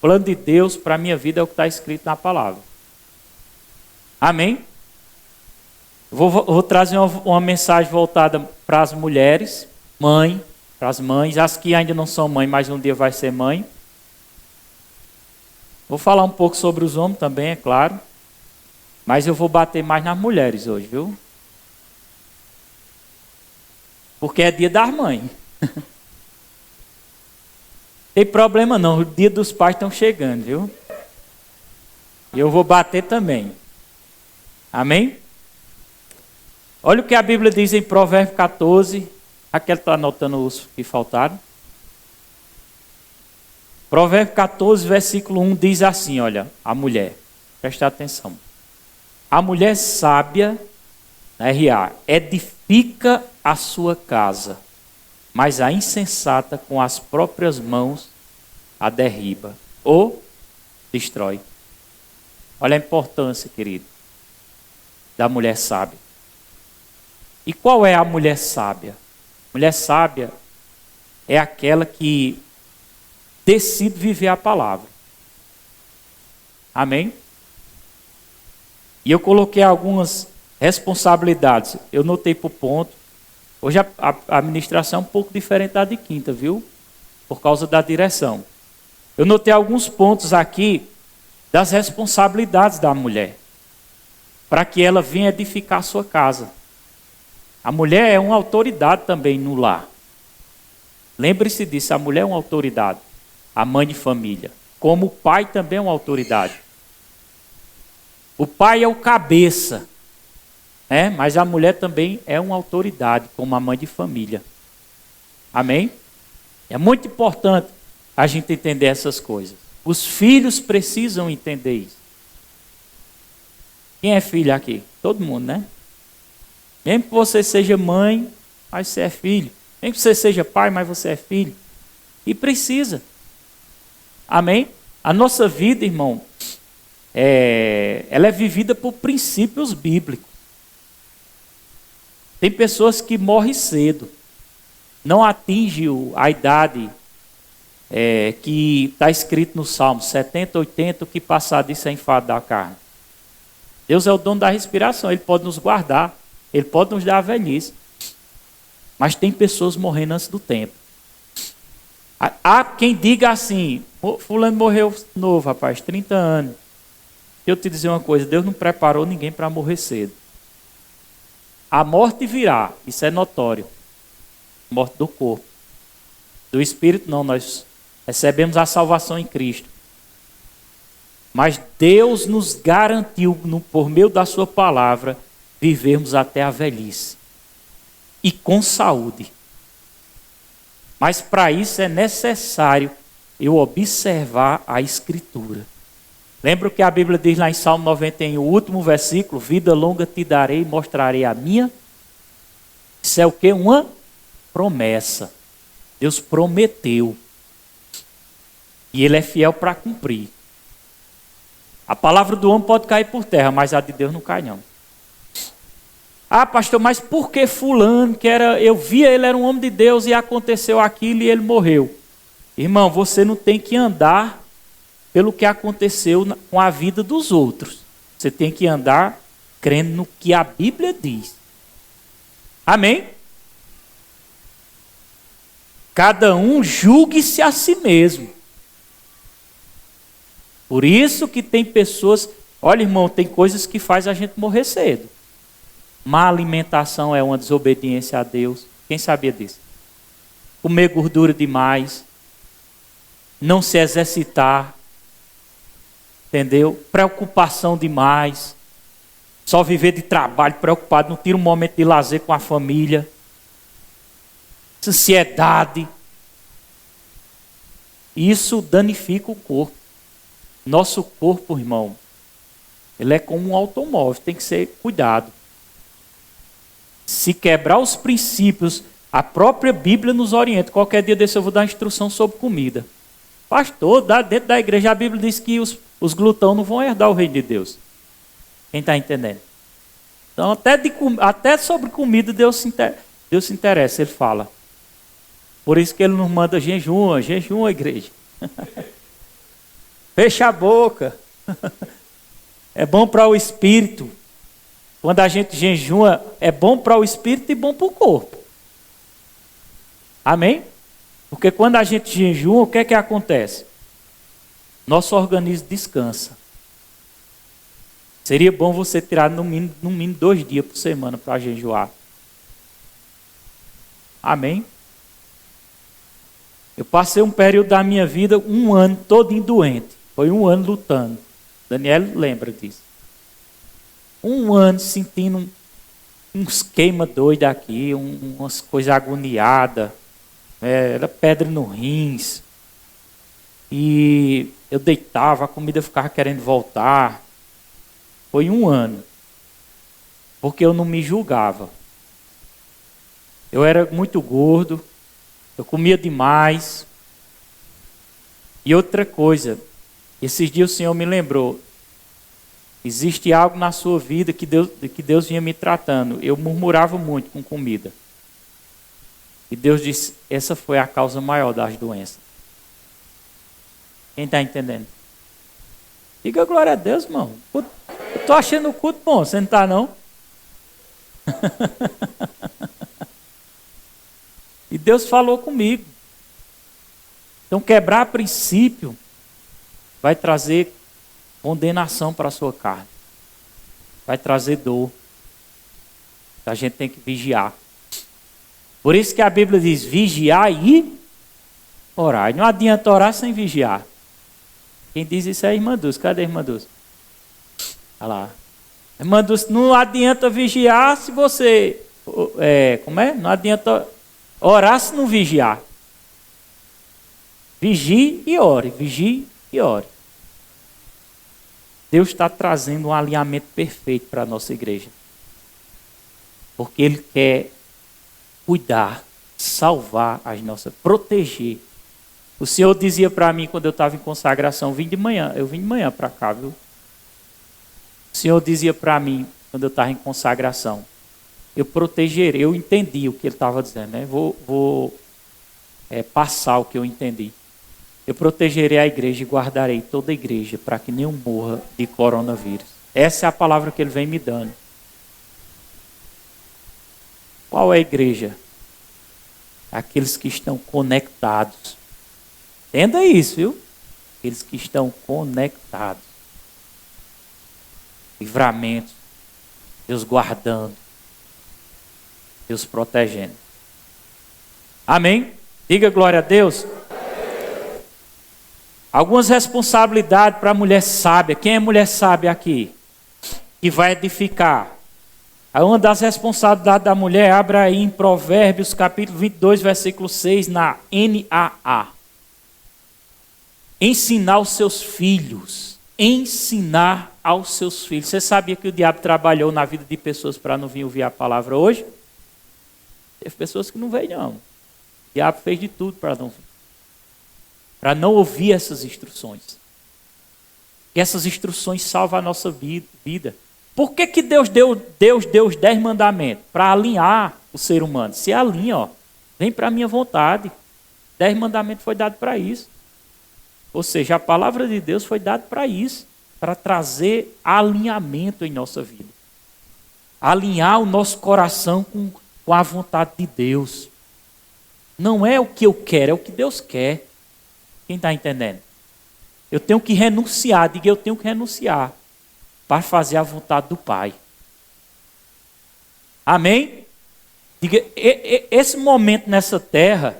plano de Deus para a minha vida é o que está escrito na palavra. Amém? Vou trazer uma mensagem voltada para as mulheres, para as mães, as que ainda não são mãe, mas um dia vai ser mãe. Vou falar um pouco sobre os homens também, é claro. Mas eu vou bater mais nas mulheres hoje, viu? Porque é dia das mães. Tem problema não, o dia dos pais estão chegando, viu? E eu vou bater também. Amém? Olha o que a Bíblia diz em Provérbios 14. Aquela está anotando os que faltaram. Provérbios 14, versículo 1 diz assim, olha, a mulher. Presta atenção. A mulher sábia, R.A., edifica a sua casa, mas a insensata com as próprias mãos a derriba ou destrói. Olha a importância, querido, da mulher sábia. E qual é a mulher sábia? Mulher sábia é aquela que decide viver a palavra. Amém? E eu coloquei algumas responsabilidades. Eu notei por ponto. Hoje a administração é um pouco diferente da de quinta, viu? Por causa da direção. Eu notei alguns pontos aqui das responsabilidades da mulher, para que ela venha edificar a sua casa. A mulher é uma autoridade também no lar. Lembre-se disso, a mulher é uma autoridade, a mãe de família. Como o pai também é uma autoridade. O pai é o cabeça, mas a mulher também é uma autoridade, como a mãe de família. Amém? É muito importante a gente entender essas coisas. Os filhos precisam entender isso. Quem é filho aqui? Todo mundo, né? Mesmo que você seja mãe, mas você é filho. Mesmo que você seja pai, mas você é filho. E precisa. Amém? A nossa vida, irmão, ela é vivida por princípios bíblicos. Tem pessoas que morrem cedo. Não atingem a idade que está escrito no Salmo 70, 80, o que passar disso é enfado da carne. Deus é o dono da respiração, Ele pode nos guardar, Ele pode nos dar a velhice. Mas tem pessoas morrendo antes do tempo. Há quem diga assim, fulano morreu novo, rapaz, 30 anos. Deixa eu te dizer uma coisa, Deus não preparou ninguém para morrer cedo. A morte virá, isso é notório. Morte do corpo. Do espírito não, nós recebemos a salvação em Cristo. Mas Deus nos garantiu, por meio da sua palavra, vivermos até a velhice. E com saúde. Mas para isso é necessário eu observar a Escritura. Lembra o que a Bíblia diz lá em Salmo 91, o último versículo? Vida longa te darei e mostrarei a minha. Isso é o quê? Uma promessa. Deus prometeu. E Ele é fiel para cumprir. A palavra do homem pode cair por terra, mas a de Deus não cai não. Ah, pastor, mas por que fulano, eu via ele era um homem de Deus e aconteceu aquilo e ele morreu? Irmão, você não tem que andar pelo que aconteceu com a vida dos outros. Você tem que andar crendo no que a Bíblia diz. Amém? Cada um julgue-se a si mesmo. Por isso que tem pessoas... Olha, irmão, tem coisas que faz a gente morrer cedo. Má alimentação é uma desobediência a Deus. Quem sabia disso? Comer gordura demais. Não se exercitar. Entendeu? Preocupação demais. Só viver de trabalho, preocupado. Não tira um momento de lazer com a família. Ansiedade. Isso danifica o corpo. Nosso corpo, irmão, ele é como um automóvel, tem que ser cuidado. Se quebrar os princípios, a própria Bíblia nos orienta. Qualquer dia desse eu vou dar instrução sobre comida. Pastor, dentro da igreja a Bíblia diz que os glutão não vão herdar o reino de Deus. Quem está entendendo? Então até sobre comida Deus se interessa, Ele fala. Por isso que Ele nos manda jejum, igreja. Fecha a boca. É bom para o espírito. Quando a gente jejua, é bom para o espírito e bom para o corpo. Amém? Porque quando a gente jejua, o que é que acontece? Nosso organismo descansa. Seria bom você tirar no mínimo 2 dias por semana para jejuar. Amém? Eu passei um período da minha vida, 1 ano todinho doente. Foi 1 ano lutando. Daniel lembra disso. 1 ano sentindo uns queima doido aqui, umas coisas agoniadas. Era pedra no rins. E eu deitava, a comida ficava querendo voltar. Foi 1 ano. Porque eu não me julgava. Eu era muito gordo. Eu comia demais. E outra coisa. Esses dias o Senhor me lembrou. Existe algo na sua vida que Deus vinha me tratando. Eu murmurava muito com comida. E Deus disse, essa foi a causa maior das doenças. Quem está entendendo? Diga glória a Deus, irmão. Eu estou achando o culto bom, você não está não? E Deus falou comigo. Então quebrar princípio vai trazer condenação para a sua carne. Vai trazer dor. A gente tem que vigiar. Por isso que a Bíblia diz, vigiar e orar. E não adianta orar sem vigiar. Quem diz isso é a irmã Dulce. Cadê a irmã Dulce? Olha lá. Irmã Dulce, não adianta vigiar se você... como é? Não adianta orar se não vigiar. Vigie e ore. Vigie e ore. Deus está trazendo um alinhamento perfeito para a nossa igreja. Porque Ele quer cuidar, salvar as nossas, proteger. O Senhor dizia para mim quando eu estava em consagração, eu vim de manhã para cá, viu? O Senhor dizia para mim quando eu estava em consagração, eu protegerei, eu entendi o que Ele estava dizendo, né? Vou passar o que eu entendi. Eu protegerei a igreja e guardarei toda a igreja para que nenhum morra de coronavírus. Essa é a palavra que Ele vem me dando. Qual é a igreja? Aqueles que estão conectados. Entenda isso, viu? Aqueles que estão conectados. Livramento. Deus guardando. Deus protegendo. Amém? Diga glória a Deus. Algumas responsabilidades para a mulher sábia. Quem é mulher sábia aqui? Que vai edificar. Uma das responsabilidades da mulher, abre aí em Provérbios, capítulo 22, versículo 6, na NAA. Ensinar aos seus filhos. Ensinar aos seus filhos. Você sabia que o diabo trabalhou na vida de pessoas para não vir ouvir a palavra hoje? Teve pessoas que não veio, não. O diabo fez de tudo para não vir. Para não ouvir essas instruções. E essas instruções salvam a nossa vida. Por que Deus deu os 10 mandamentos? Para alinhar o ser humano. Se alinha, ó. Vem para a minha vontade. 10 mandamentos foi dado para isso. Ou seja, a palavra de Deus foi dada para isso. Para trazer alinhamento em nossa vida. Alinhar o nosso coração com a vontade de Deus. Não é o que eu quero, é o que Deus quer. Quem está entendendo? Eu tenho que renunciar. Diga, eu tenho que renunciar. Para fazer a vontade do Pai. Amém? Diga, esse momento nessa terra...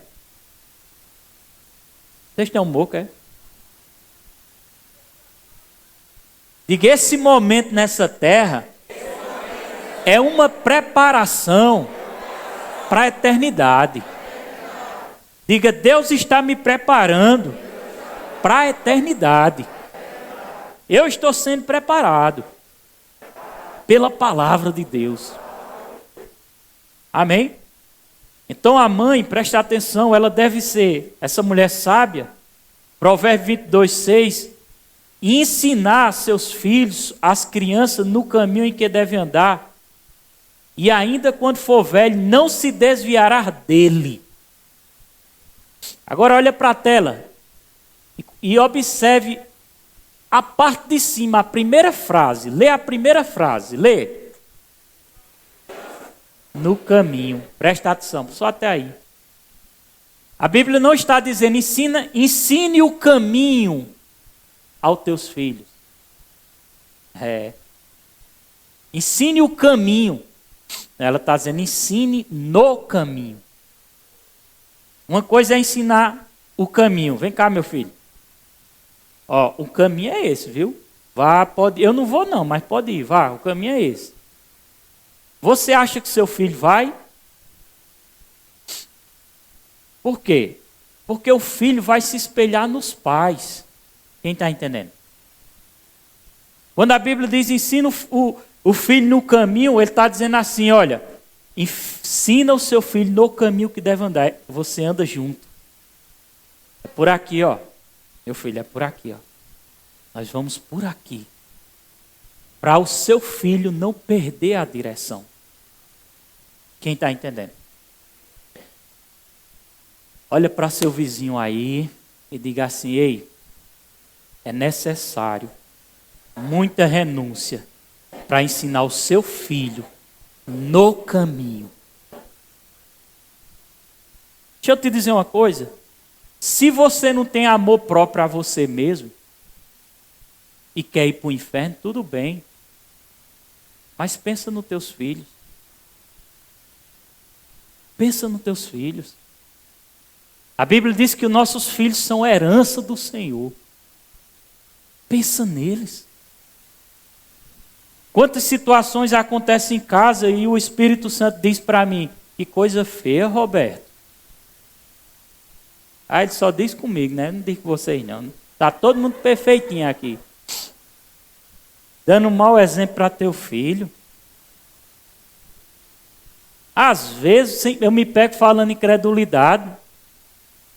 Vocês têm um moco, é? Diga, esse momento nessa terra... é uma preparação para a eternidade. Diga, Deus está me preparando para a eternidade. Eu estou sendo preparado pela palavra de Deus. Amém? Então a mãe, presta atenção, ela deve ser, essa mulher sábia, Provérbios 22, 6, e ensinar seus filhos, as crianças, no caminho em que devem andar, e ainda quando for velho, não se desviará dele. Agora olha para a tela e observe a parte de cima, a primeira frase. Lê a primeira frase, lê. No caminho. Presta atenção, só até aí. A Bíblia não está dizendo, ensine o caminho aos teus filhos. Ensine o caminho. Ela está dizendo, ensine no caminho. Uma coisa é ensinar o caminho. Vem cá, meu filho. Ó, o caminho é esse, viu? Vá, pode. Eu não vou não, mas pode ir. Vá, o caminho é esse. Você acha que seu filho vai? Por quê? Porque o filho vai se espelhar nos pais. Quem está entendendo? Quando a Bíblia diz ensina o filho no caminho, ele está dizendo assim, olha, ensina o seu filho no caminho que deve andar. Você anda junto. É por aqui, ó. Meu filho, é por aqui, ó. Nós vamos por aqui. Para o seu filho não perder a direção. Quem está entendendo? Olha para seu vizinho aí e diga assim, ei, é necessário muita renúncia para ensinar o seu filho no caminho. Deixa eu te dizer uma coisa. Se você não tem amor próprio a você mesmo e quer ir para o inferno, tudo bem. Mas pensa nos teus filhos. Pensa nos teus filhos. A Bíblia diz que os nossos filhos são herança do Senhor. Pensa neles. Quantas situações acontecem em casa e o Espírito Santo diz para mim, que coisa feia, Roberto. Ah, ele só diz comigo, né? Não diz com vocês não. Está todo mundo perfeitinho aqui. Dando um mau exemplo para teu filho. Às vezes eu me pego falando incredulidade.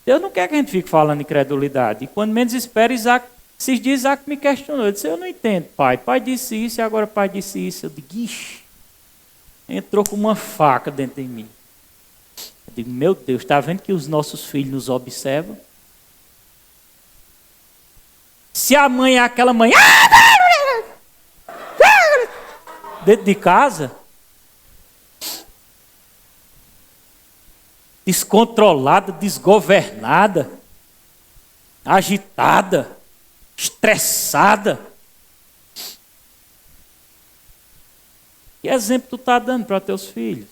Deus não quer que a gente fique falando incredulidade. E quando menos espera, esses dias Isaac me questionou. Eu disse, eu não entendo, pai. Pai disse isso e agora pai disse isso. Eu digo, ixi. Entrou com uma faca dentro de mim. Eu digo, meu Deus, está vendo que os nossos filhos nos observam? Se a mãe é aquela mãe... dentro de casa... descontrolada, desgovernada, agitada, estressada. Que exemplo tu está dando para teus filhos?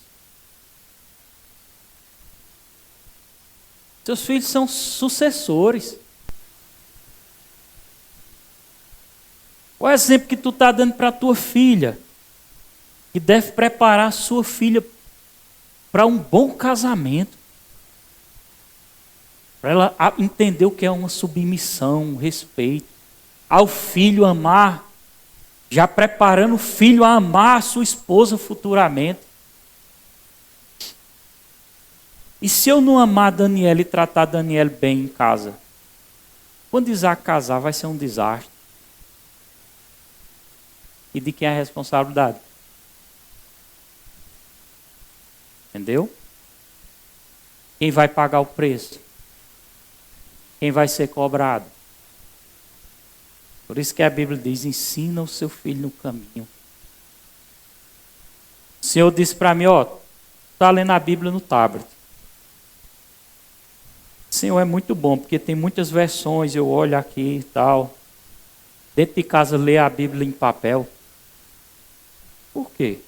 Teus filhos são sucessores. Qual é o exemplo que tu está dando para a tua filha? Que deve preparar a sua filha para um bom casamento. Para ela entender o que é uma submissão, um respeito. Ao filho amar, já preparando o filho a amar a sua esposa futuramente. E se eu não amar Daniela e tratar Daniela bem em casa? Quando Isaac casar, vai ser um desastre. E de quem é a responsabilidade? Entendeu? Quem vai pagar o preço? Quem vai ser cobrado? Por isso que a Bíblia diz, ensina o seu filho no caminho. O Senhor disse para mim, ó, está lendo a Bíblia no tablet. Senhor, é muito bom, porque tem muitas versões, eu olho aqui e tal. Dentro de casa, ler a Bíblia em papel. Por quê?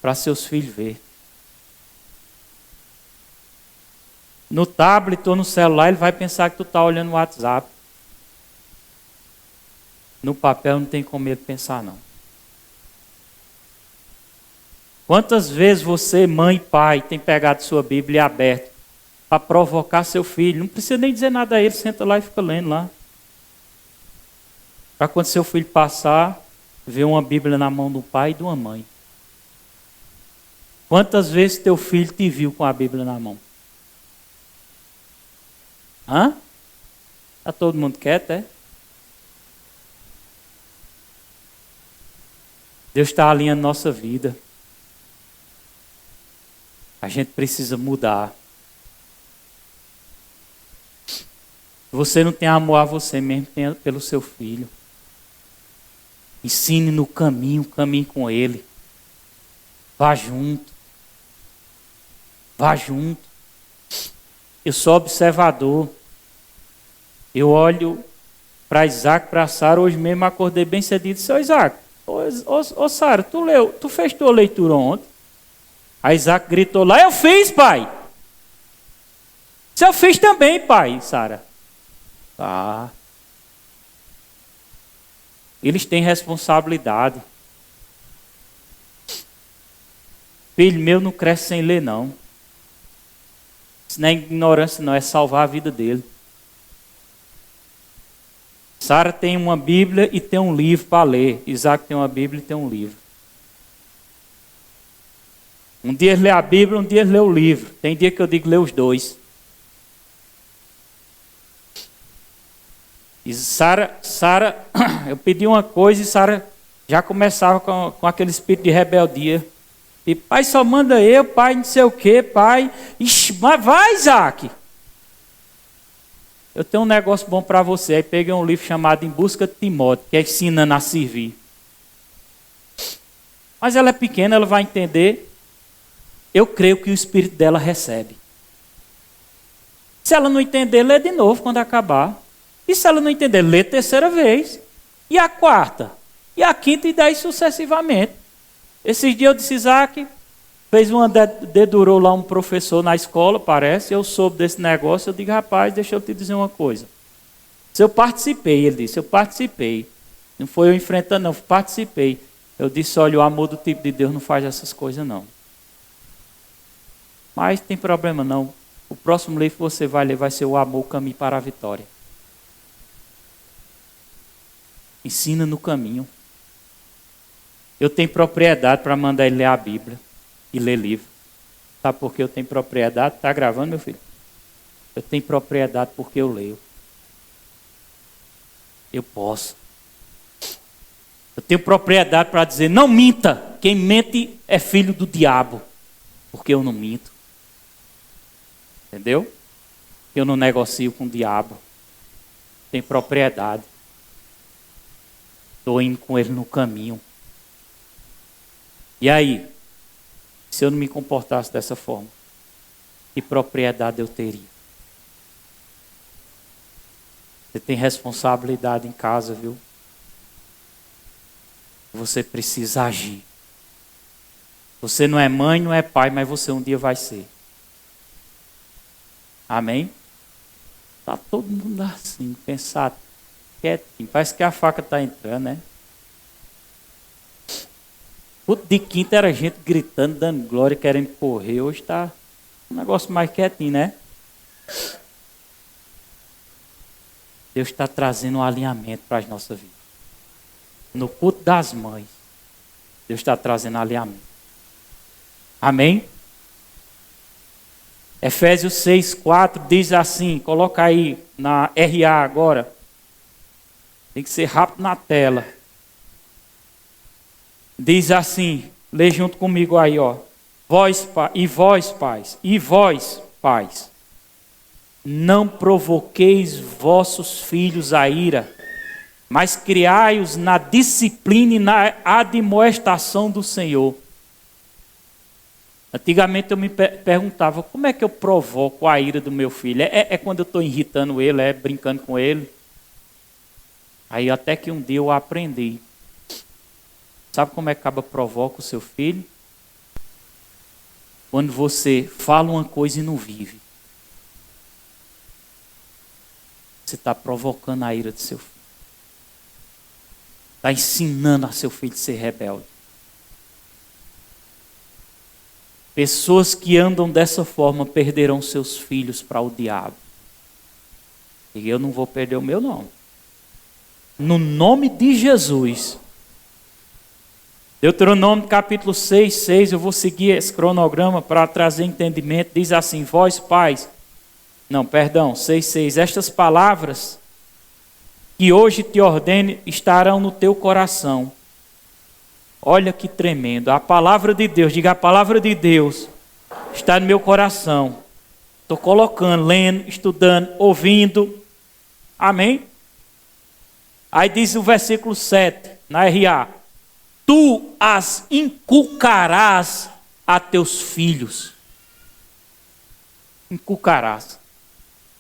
Para seus filhos verem. No tablet ou no celular, ele vai pensar que tu está olhando o WhatsApp. No papel não tem como ele pensar, não. Quantas vezes você, mãe e pai, tem pegado sua Bíblia e aberto para provocar seu filho? Não precisa nem dizer nada a ele, senta lá e fica lendo lá. Para quando seu filho passar, ver uma Bíblia na mão do pai e de uma mãe. Quantas vezes teu filho te viu com a Bíblia na mão? Hã? Está todo mundo quieto, é? Deus está alinhando nossa vida. A gente precisa mudar. Você não tem amor a você mesmo, tem pelo seu filho. Ensine no caminho, caminhe com ele. Vá junto. Vá junto. Eu sou observador. Eu olho para Isaac, para Sara. Hoje mesmo acordei bem cedinho e disse: ô Isaac, ô Sara, tu fez tua leitura ontem? Aí Isaac gritou lá: eu fiz, pai. Se eu fiz também, pai, Sara. Tá. Eles têm responsabilidade. Filho meu não cresce sem ler, não. Isso não é ignorância, não. É salvar a vida dele. Sara tem uma Bíblia e tem um livro para ler. Isaac tem uma Bíblia e tem um livro. Um dia ele lê a Bíblia, um dia ele lê o livro. Tem dia que eu digo lê os dois. E Sara, eu pedi uma coisa e Sara já começava com aquele espírito de rebeldia. E pai, só manda eu, pai, não sei o quê, pai. Ixi, mas vai, Isaac. Eu tenho um negócio bom para você. Aí peguei um livro chamado Em Busca de Timóteo, que é ensinando a servir. Mas ela é pequena, ela vai entender. Eu creio que o espírito dela recebe. Se ela não entender, lê de novo quando acabar. E se ela não entender, lê terceira vez. E a quarta. E a quinta, e daí sucessivamente. Esses dias eu disse: Isaac, fez uma dedurou lá um professor na escola, parece. Eu soube desse negócio. Eu digo: rapaz, deixa eu te dizer uma coisa. Se eu participei, ele disse: eu participei. Não foi eu enfrentando, não, participei. Eu disse: olha, o amor do tipo de Deus não faz essas coisas, não. Mas tem problema não. O próximo livro que você vai ler vai ser O Amor, o Caminho para a Vitória. Ensina no caminho. Eu tenho propriedade para mandar ele ler a Bíblia e ler livro. Sabe por que eu tenho propriedade? Está gravando, meu filho? Eu tenho propriedade porque eu leio. Eu posso. Eu tenho propriedade para dizer: não minta. Quem mente é filho do diabo. Porque eu não minto. Entendeu? Eu não negocio com o diabo. Tenho propriedade. Estou indo com ele no caminho. E aí? Se eu não me comportasse dessa forma, que propriedade eu teria? Você tem responsabilidade em casa, viu? Você precisa agir. Você não é mãe, não é pai, mas você um dia vai ser. Amém? Está todo mundo assim, pensado, quietinho. Parece que a faca está entrando, né? Culto de quinta era gente gritando, dando glória, querendo correr. Hoje está um negócio mais quietinho, né? Deus está trazendo um alinhamento para as nossas vidas. No culto das mães, Deus está trazendo alinhamento. Amém? Efésios 6:4 diz assim, coloca aí na RA agora. Tem que ser rápido na tela. Diz assim, lê junto comigo aí, ó. Vós, pais, não provoqueis vossos filhos a ira, mas criai-os na disciplina e na admoestação do Senhor. Antigamente eu me perguntava: como é que eu provoco a ira do meu filho? É quando eu estou irritando ele, é brincando com ele? Aí até que um dia eu aprendi. Sabe como é que acaba provoca o seu filho? Quando você fala uma coisa e não vive. Você está provocando a ira do seu filho. Está ensinando a seu filho a ser rebelde. Pessoas que andam dessa forma perderão seus filhos para o diabo. E eu não vou perder o meu, não. No nome de Jesus. Deuteronômio capítulo 6, eu vou seguir esse cronograma para trazer entendimento. Diz assim: vós pais, 6:6, estas palavras que hoje te ordeno estarão no teu coração. Olha que tremendo, a palavra de Deus, diga: a palavra de Deus está no meu coração. Estou colocando, lendo, estudando, ouvindo. Amém? Aí diz o versículo 7, na RA. Tu as inculcarás a teus filhos. Inculcarás.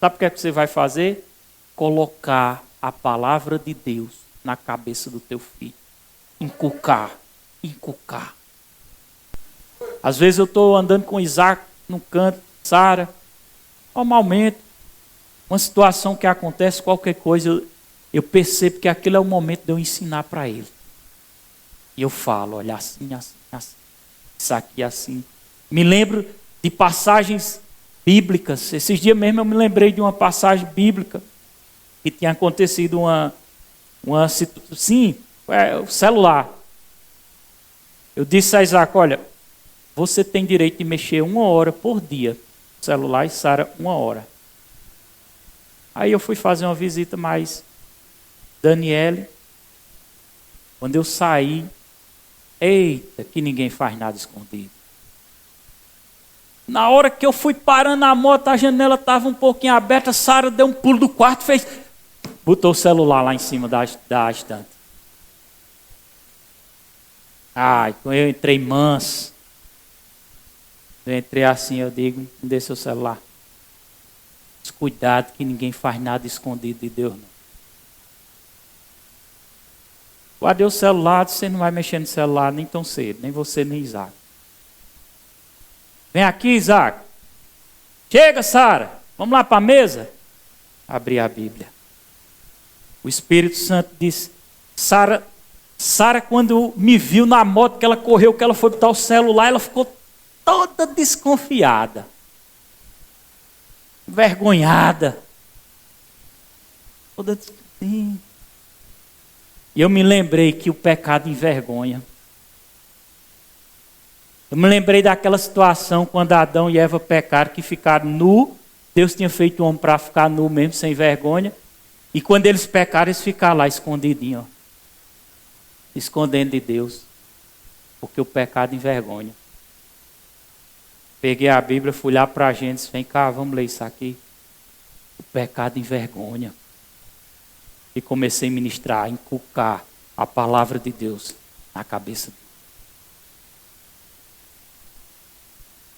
Sabe o que é que você vai fazer? Colocar a palavra de Deus na cabeça do teu filho. Inculcar. Inculcar. Às vezes eu estou andando com Isaac no canto, Sara, normalmente, uma situação que acontece, qualquer coisa, eu percebo que aquilo é o momento de eu ensinar para ele. E eu falo, olha, assim, assim, assim, isso aqui assim. Me lembro de passagens bíblicas. Esses dias mesmo eu me lembrei de uma passagem bíblica que tinha acontecido uma situação. Sim, o celular. Eu disse a Isaac, olha, você tem direito de mexer 1 hora por dia no celular e Sara 1 hora. Aí eu fui fazer uma visita mais Daniele. Quando eu saí, eita, que ninguém faz nada escondido. Na hora que eu fui parando a moto, a janela estava um pouquinho aberta, Sara deu um pulo do quarto, botou o celular lá em cima da estante. Ai, quando eu entrei manso, eu entrei assim, eu digo, me dê seu celular. Cuidado que ninguém faz nada escondido de Deus, não. Guardei o celular, você não vai mexer no celular nem tão cedo, nem você nem Isaac. Vem aqui, Isaac. Chega, Sara. Vamos lá para a mesa? Abri a Bíblia. O Espírito Santo disse, Sara, quando me viu na moto, que ela correu, que ela foi botar o celular, ela ficou toda desconfiada. Envergonhada. Toda assim. E eu me lembrei que o pecado envergonha. Eu me lembrei daquela situação quando Adão e Eva pecaram, que ficaram nu. Deus tinha feito o homem para ficar nu mesmo, sem vergonha. E quando eles pecaram, eles ficaram lá escondidinhos. Escondendo de Deus. Porque o pecado envergonha. Peguei a Bíblia, fui lá para a gente, disse, vem cá, vamos ler isso aqui. O pecado envergonha. E comecei a ministrar, a inculcar a palavra de Deus na cabeça dele.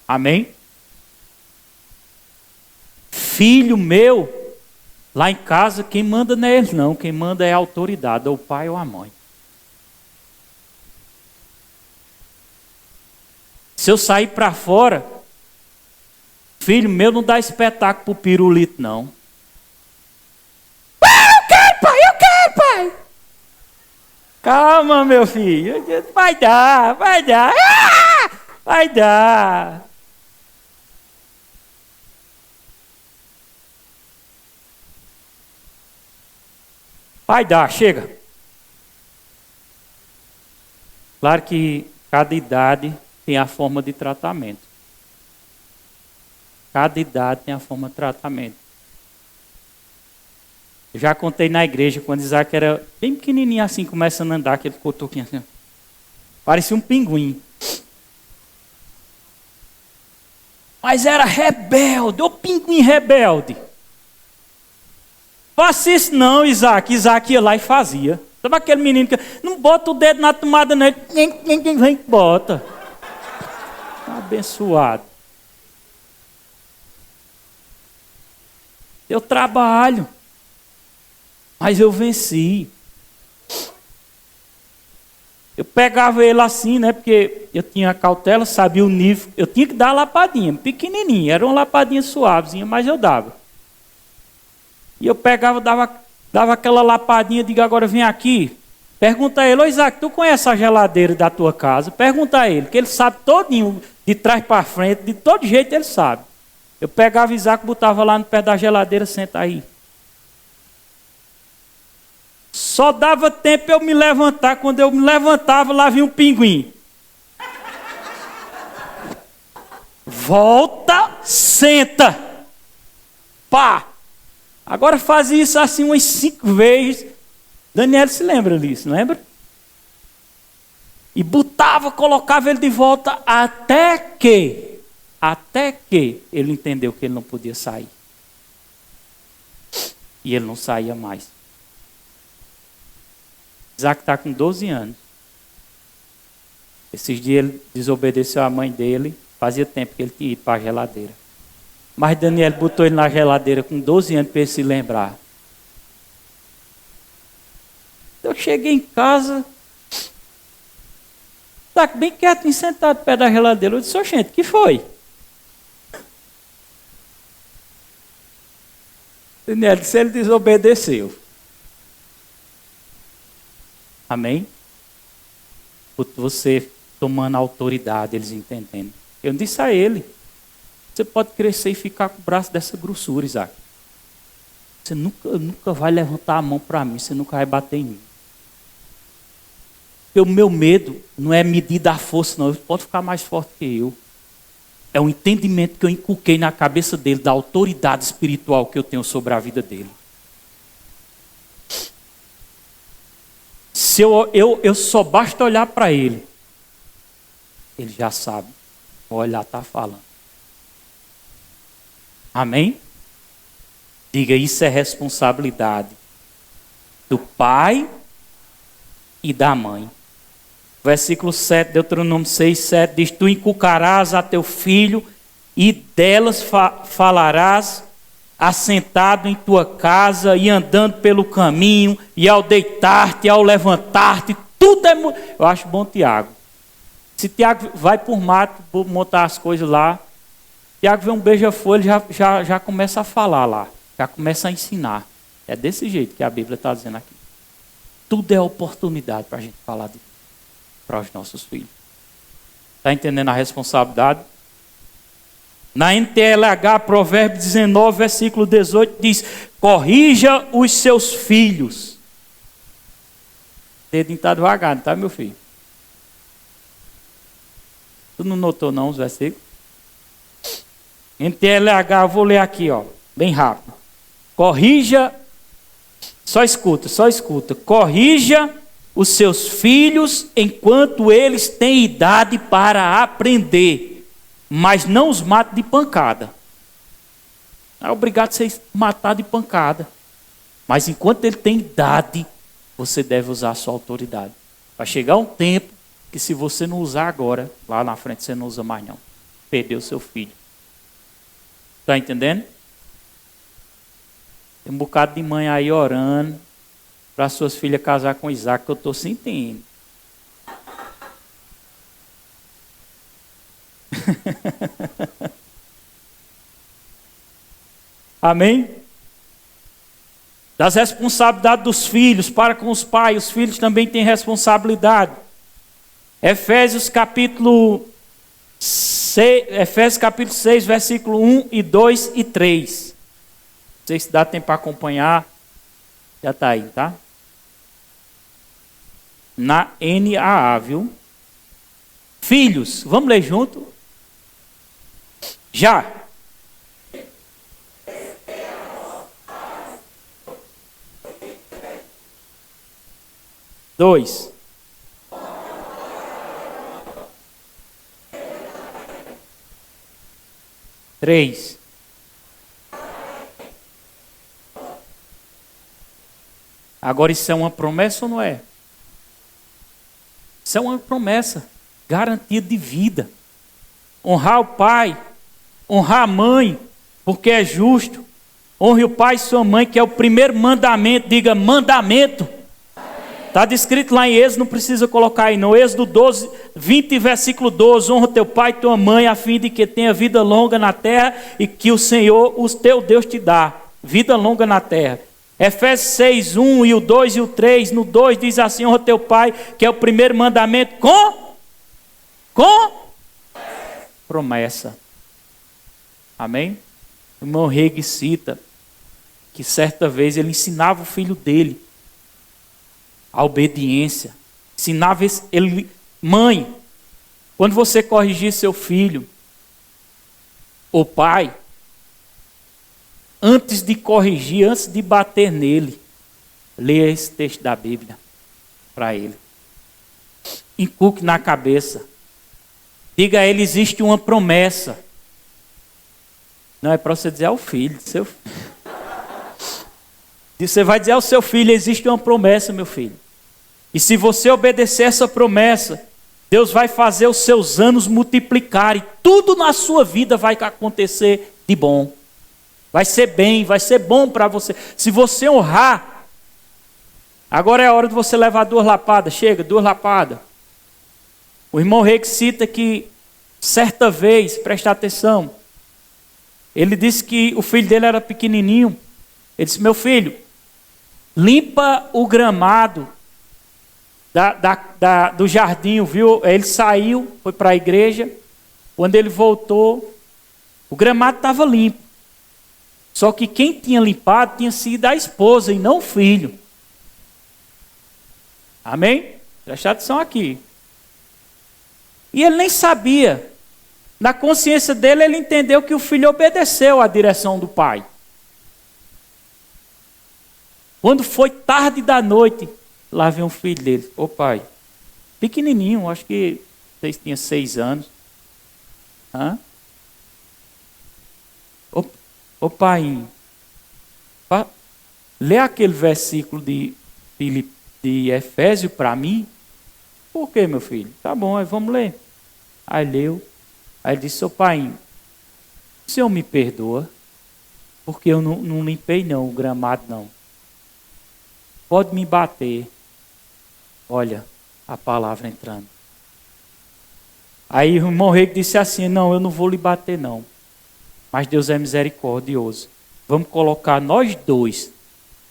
Amém? Filho meu, lá em casa, quem manda não é eles não, quem manda é a autoridade, ou o pai ou a mãe. Se eu sair para fora, filho meu não dá espetáculo pro pirulito, não. Eu quero, pai. Calma, meu filho. Vai dar. Vai dar. Vai dar, chega. Claro que cada idade tem a forma de tratamento. Cada idade tem a forma de tratamento. Eu já contei na igreja, quando Isaac era bem pequenininho assim, começando a andar, aquele cotoquinho assim. Parecia um pinguim. Mas era rebelde, o pinguim rebelde. Faça isso não, Isaac. Isaac ia lá e fazia. Sabe aquele menino que não bota o dedo na tomada nele, vem bota. Abençoado. Eu trabalho, mas eu venci. Eu pegava ele assim, né? Porque eu tinha cautela, sabia o nível. Eu tinha que dar uma lapadinha, pequenininha. Era uma lapadinha suavezinha, mas eu dava. E eu pegava, dava aquela lapadinha, digo, agora vem aqui. Pergunta a ele, ô Isaac, tu conhece a geladeira da tua casa? Pergunta a ele, que ele sabe todinho, de trás para frente, de todo jeito ele sabe. Eu pegava Isaac, botava lá no pé da geladeira, senta aí. Só dava tempo eu me levantar, quando eu me levantava, lá vinha um pinguim. Volta, senta. Pá. Agora fazia isso assim umas 5 vezes. Daniel se lembra disso, lembra? E botava, colocava ele de volta até que ele entendeu que ele não podia sair. E ele não saía mais. Isaac está com 12 anos. Esses dias ele desobedeceu a mãe dele. Fazia tempo que ele tinha ido para a geladeira. Mas Daniel botou ele na geladeira com 12 anos para ele se lembrar. Eu cheguei em casa, está bem quietinho, sentado perto da geladeira. Eu disse, gente, o que foi? Daniel disse, ele desobedeceu. Amém? Você tomando autoridade, eles entendendo. Eu disse a ele, você pode crescer e ficar com o braço dessa grossura, Isaac. Você nunca vai levantar a mão para mim, você nunca vai bater em mim. Porque o meu medo não é medir da força, não. Ele pode ficar mais forte que eu. É o entendimento que eu inculquei na cabeça dele, da autoridade espiritual que eu tenho sobre a vida dele. Se eu só basta olhar para ele, ele já sabe. O olhar está falando. Amém? Diga, isso é responsabilidade do pai e da mãe. Versículo 7, Deuteronômio 6, 7, diz, tu inculcarás a teu filho e delas falarás assentado em tua casa e andando pelo caminho e ao deitar-te, ao levantar-te, tudo é... Eu acho bom Tiago. Se Tiago vai por mato, montar as coisas lá, Tiago vê um beija-folha e já começa a falar lá, já começa a ensinar. É desse jeito que a Bíblia está dizendo aqui. Tudo é oportunidade para a gente falar de para os nossos filhos. Está entendendo a responsabilidade? Na NTLH, Provérbios 19, versículo 18, diz, corrija os seus filhos. O dedinho está devagar, não está, meu filho? Tu não notou não os versículos? NTLH, eu vou ler aqui, ó, bem rápido. Corrija, só escuta. Corrija os seus filhos enquanto eles têm idade para aprender, mas não os mate de pancada. Não é obrigado a ser matado de pancada. Mas enquanto ele tem idade, você deve usar a sua autoridade. Vai chegar um tempo que se você não usar agora, lá na frente você não usa mais não. Perdeu seu filho. Está entendendo? Tem um bocado de mãe aí orando para suas filhas casar com Isaac, que eu estou sentindo. Amém? Das responsabilidades dos filhos para com os pais, os filhos também têm responsabilidade. Efésios capítulo 6, versículo 1 e 2 e 3. Não sei se dá tempo para acompanhar. Já está aí, tá? Na NAA, viu? Filhos, vamos ler junto? Já. Dois. Três. Agora isso é uma promessa ou não é? Isso é uma promessa, garantia de vida. Honrar o pai, honrar a mãe, porque é justo. Honre o pai e sua mãe, que é o primeiro mandamento. Diga mandamento. Está descrito lá em Êxodo, não precisa colocar aí não. Êxodo 12, 20, versículo 12. Honra teu pai e tua mãe, a fim de que tenha vida longa na terra e que o Senhor, o teu Deus, te dá. Vida longa na terra. Efésios 6, 1 e o 2 e o 3. No 2 diz assim, honra teu pai, que é o primeiro mandamento com promessa. Amém? O irmão Reg cita que certa vez ele ensinava o filho dele a obediência. Ensinava ele, mãe, quando você corrigir seu filho, ou pai, antes de corrigir, antes de bater nele, leia esse texto da Bíblia para ele. Inculque na cabeça. Diga a ele, existe uma promessa. Não é para você dizer ao filho, seu filho. Você vai dizer ao seu filho, existe uma promessa, meu filho. E se você obedecer essa promessa, Deus vai fazer os seus anos multiplicarem. Tudo na sua vida vai acontecer de bom. Vai ser bem, vai ser bom para você. Se você honrar, agora é a hora de você levar 2 lapadas. Chega, 2 lapadas. O irmão Rei cita que certa vez, presta atenção, ele disse que o filho dele era pequenininho. Ele disse: meu filho, limpa o gramado do jardim, viu? Ele saiu, foi para a igreja. Quando ele voltou, o gramado estava limpo. Só que quem tinha limpado tinha sido a esposa e não o filho. Amém? Presta atenção aqui. E ele nem sabia. Na consciência dele, ele entendeu que o filho obedeceu à direção do pai. Quando foi tarde da noite, lá vem um filho dele. Ô pai, pequenininho, acho que vocês tinham 6 anos. Ô pai, lê aquele versículo de Efésios para mim. Por quê, meu filho? Tá bom, aí vamos ler. Aí leu. Aí ele disse: ô pai, o senhor me perdoa, porque eu não limpei não o gramado não. Pode me bater. Olha a palavra entrando. Aí o irmão Rei disse assim: não, eu não vou lhe bater não. Mas Deus é misericordioso. Vamos colocar nós 2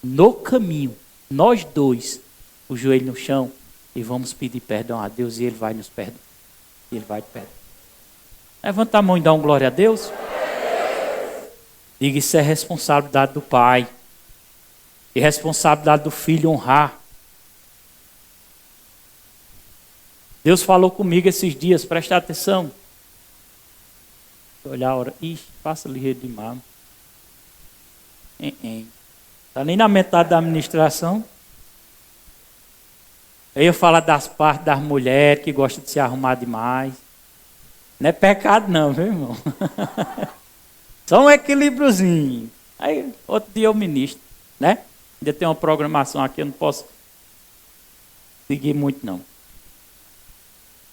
no caminho. Nós 2, o joelho no chão. E vamos pedir perdão a Deus e Ele vai nos perdoar. Ele vai te perdoar. Levanta a mão e dá um glória a Deus. Diga: isso é responsabilidade do pai. E responsabilidade do filho honrar. Deus falou comigo esses dias, presta atenção. Olhar a hora. Ixi, passa ligeiro demais. Está nem na metade da administração. Eu ia falar das partes das mulheres que gostam de se arrumar demais. Não é pecado não, viu, irmão? Só um equilíbriozinho. Aí outro dia eu ministro, né? Ainda tem uma programação aqui, eu não posso seguir muito não.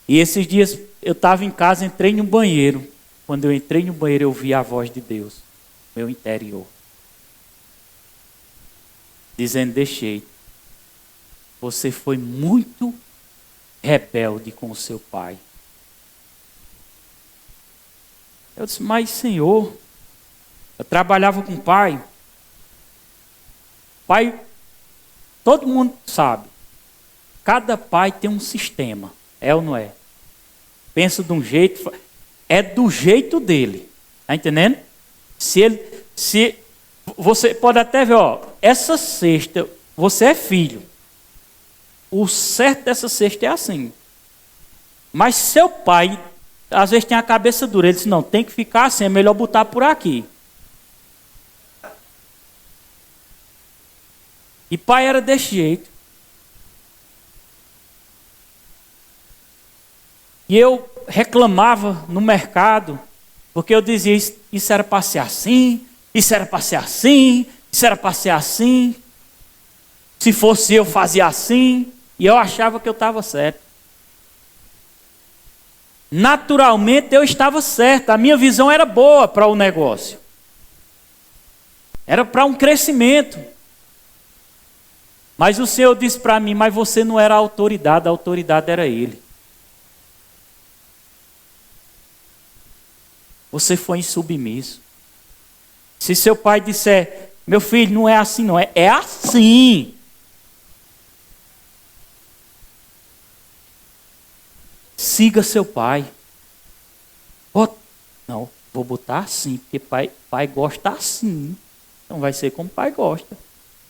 E esses dias eu estava em casa, entrei no banheiro. Quando eu entrei no banheiro, eu vi a voz de Deus, meu interior, dizendo: deixei. Você foi muito rebelde com o seu pai. Eu disse: mas Senhor, eu trabalhava com o pai. Pai, todo mundo sabe. Cada pai tem um sistema. É ou não é? Pensa de um jeito, é do jeito dele. Está entendendo? Se você pode até ver, ó, essa cesta, você é filho. O certo dessa cesta é assim. Mas seu pai, às vezes tem a cabeça dura. Ele disse: não, tem que ficar assim, é melhor botar por aqui. E pai era desse jeito. E eu reclamava no mercado, porque eu dizia: isso era para ser assim, isso era para ser assim, isso era para ser assim. Se fosse eu, fazia assim. E eu achava que eu estava certo. Naturalmente eu estava certo. A minha visão era boa para o negócio. Era para um crescimento. Mas o Senhor disse para mim: mas você não era a autoridade era Ele. Você foi insubmisso. Se seu pai disser: meu filho, não é assim não, é assim. Siga seu pai. Não, vou botar assim, porque pai gosta assim. Então vai ser como pai gosta.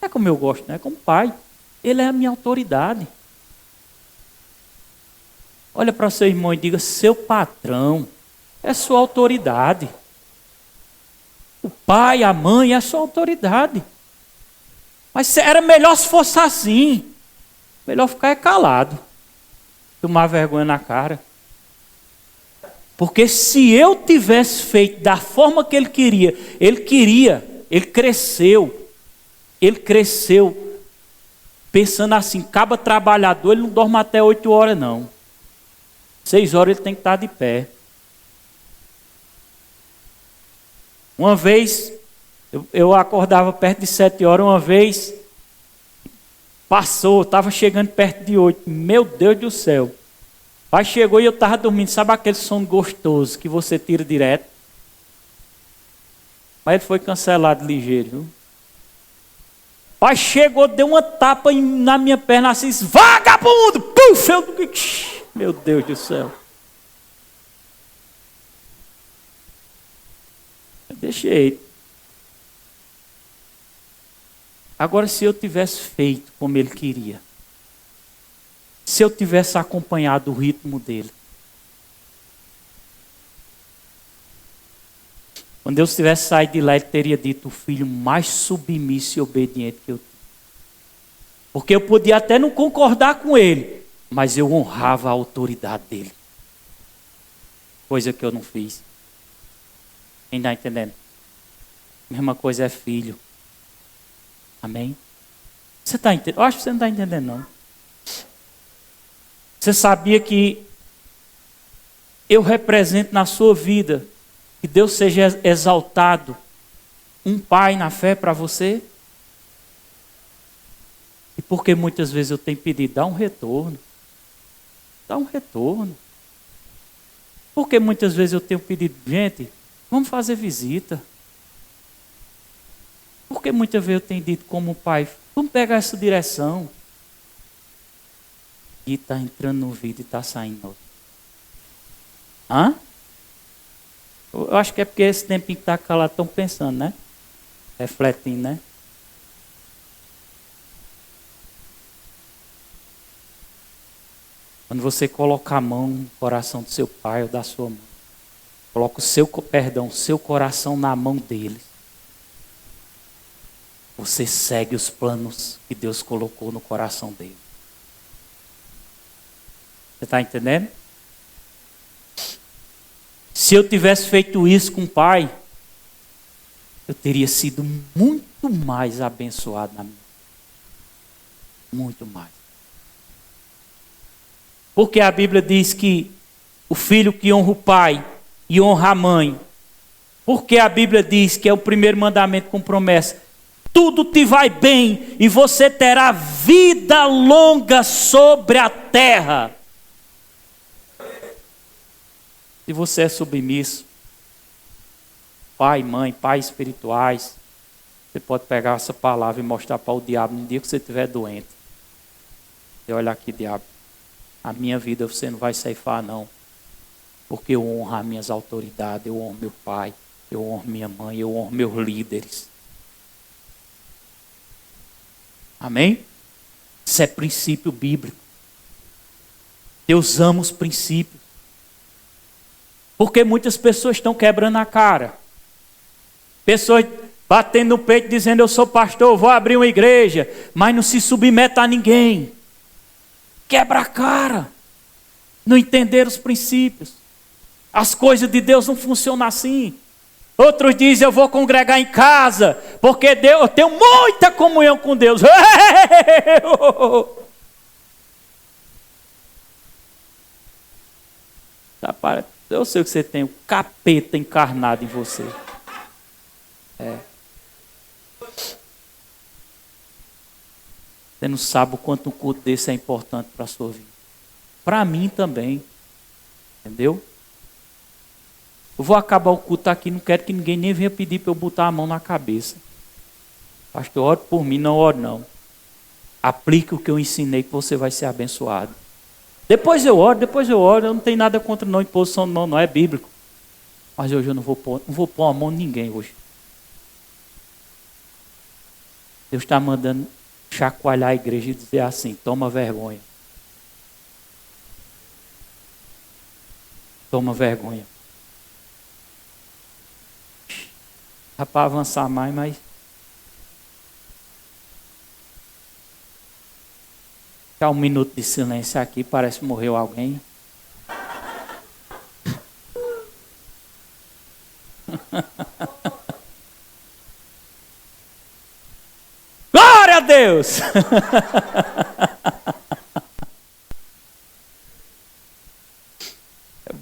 Não é como eu gosto, não é como pai. Ele é a minha autoridade. Olha para seu irmão e diga: seu patrão é sua autoridade. O pai, a mãe é sua autoridade. Mas era melhor se fosse assim. Melhor ficar calado. Tomar vergonha na cara. Porque se eu tivesse feito da forma que ele cresceu pensando assim, caba trabalhador, ele não dorme até 8 horas não. 6 horas ele tem que estar de pé. Uma vez, eu acordava perto de 7 horas, uma vez, passou, estava chegando perto de 8. Meu Deus do céu. Pai chegou e eu estava dormindo. Sabe aquele sono gostoso que você tira direto? Mas ele foi cancelado ligeiro, viu? Pai chegou, deu uma tapa na minha perna assim, vagabundo! Puf! Meu Deus do céu. Eu deixei. Agora, se eu tivesse feito como ele queria, se eu tivesse acompanhado o ritmo dele, quando eu tivesse saído de lá, ele teria dito: o filho mais submisso e obediente que eu tive. Porque eu podia até não concordar com ele, mas eu honrava a autoridade dele. Coisa que eu não fiz. Quem está entendendo? A mesma coisa é filho. Amém? Você está entendendo? Eu acho que você não está entendendo, não. Você sabia que eu represento na sua vida, que Deus seja exaltado, um pai na fé para você? E porque muitas vezes eu tenho pedido, dá um retorno. Dá um retorno. Porque muitas vezes eu tenho pedido, gente, vamos fazer visita. Porque muitas vezes eu tenho dito como pai, vamos pegar essa direção. E está entrando no vídeo e está saindo no outro. Hã? Eu acho que é porque esse tempinho que está calado estão pensando, né? Refletindo, né? Quando você coloca a mão no coração do seu pai ou da sua mãe, coloca o seu coração na mão dele. Você segue os planos que Deus colocou no coração dele. Você está entendendo? Se eu tivesse feito isso com o pai, eu teria sido muito mais abençoado na minha vida. Muito mais. Porque a Bíblia diz que o filho que honra o pai e honra a mãe. Porque a Bíblia diz que é o primeiro mandamento com promessa. Tudo te vai bem e você terá vida longa sobre a terra. Se você é submisso, pai, mãe, pais espirituais, você pode pegar essa palavra e mostrar para o diabo no dia que você estiver doente. E olha aqui, diabo, a minha vida você não vai ceifar não, porque eu honro as minhas autoridades, eu honro meu pai, eu honro minha mãe, eu honro meus líderes. Amém? Isso é princípio bíblico. Deus ama os princípios. Porque muitas pessoas estão quebrando a cara. Pessoas batendo no peito dizendo, eu sou pastor, vou abrir uma igreja, mas não se submete a ninguém. Quebra a cara. Não entender os princípios. As coisas de Deus não funcionam assim. Outros dizem, eu vou congregar em casa, porque eu tenho muita comunhão com Deus. Eu sei que você tem o capeta encarnado em você. Você não sabe o quanto um culto desse é importante para a sua vida. Para mim também. Entendeu? Eu vou acabar o culto aqui, não quero que ninguém nem venha pedir para eu botar a mão na cabeça. Pastor, ore por mim, não ore não. Aplique o que eu ensinei que você vai ser abençoado. Depois eu oro, eu não tenho nada contra não, imposição de mão, não é bíblico. Mas hoje eu não vou pôr a mão em ninguém hoje. Deus está mandando chacoalhar a igreja e dizer assim, toma vergonha. Toma vergonha. Dá para avançar mais, mas... Ficar um minuto de silêncio aqui, parece que morreu alguém. Glória a Deus! Deus!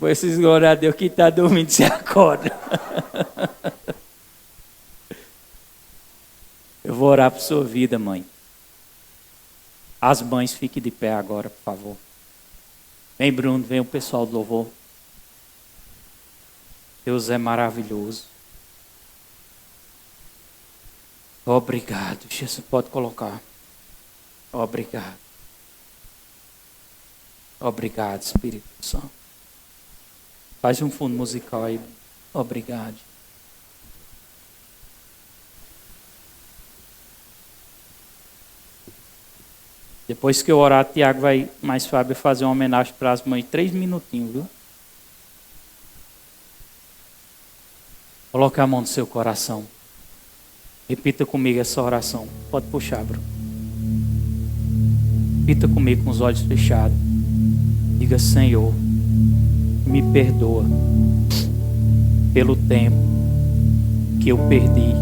Esses glória a Deus que está dormindo se acorda. Eu vou orar por sua vida, mãe. As mães, fiquem de pé agora, por favor. Vem, Bruno, vem o pessoal do louvor. Deus é maravilhoso. Obrigado. Jesus, pode colocar. Obrigado. Obrigado, Espírito Santo. Faz um fundo musical aí. Obrigado. Depois que eu orar, Tiago vai, mais Fábio, fazer uma homenagem para as mães. 3 minutinhos, viu? Coloque a mão no seu coração. Repita comigo essa oração. Pode puxar, Bruno. Repita comigo com os olhos fechados. Diga: Senhor, me perdoa pelo tempo que eu perdi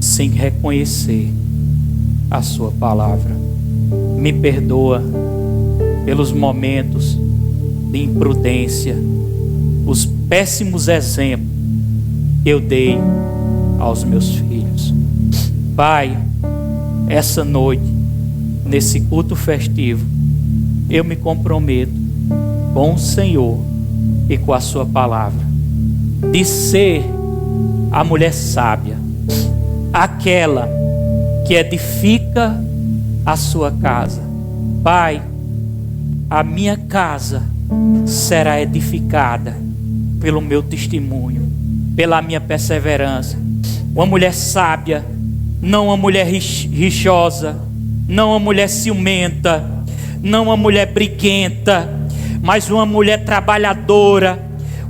sem reconhecer a sua palavra. Me perdoa pelos momentos de imprudência, os péssimos exemplos que eu dei aos meus filhos. Pai, essa noite, nesse culto festivo, eu me comprometo com o Senhor e com a sua palavra, de ser a mulher sábia, aquela que edifica a sua casa. Pai, a minha casa será edificada pelo meu testemunho, pela minha perseverança. Uma mulher sábia, não uma mulher rixosa, não uma mulher ciumenta, não uma mulher briguenta, mas uma mulher trabalhadora,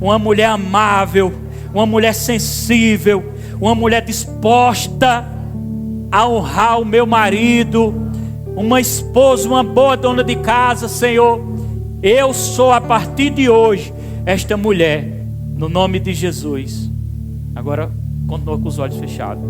uma mulher amável, uma mulher sensível, uma mulher disposta a honrar o meu marido, uma esposa, uma boa dona de casa. Senhor, eu sou a partir de hoje esta mulher, no nome de Jesus. Agora continua com os olhos fechados.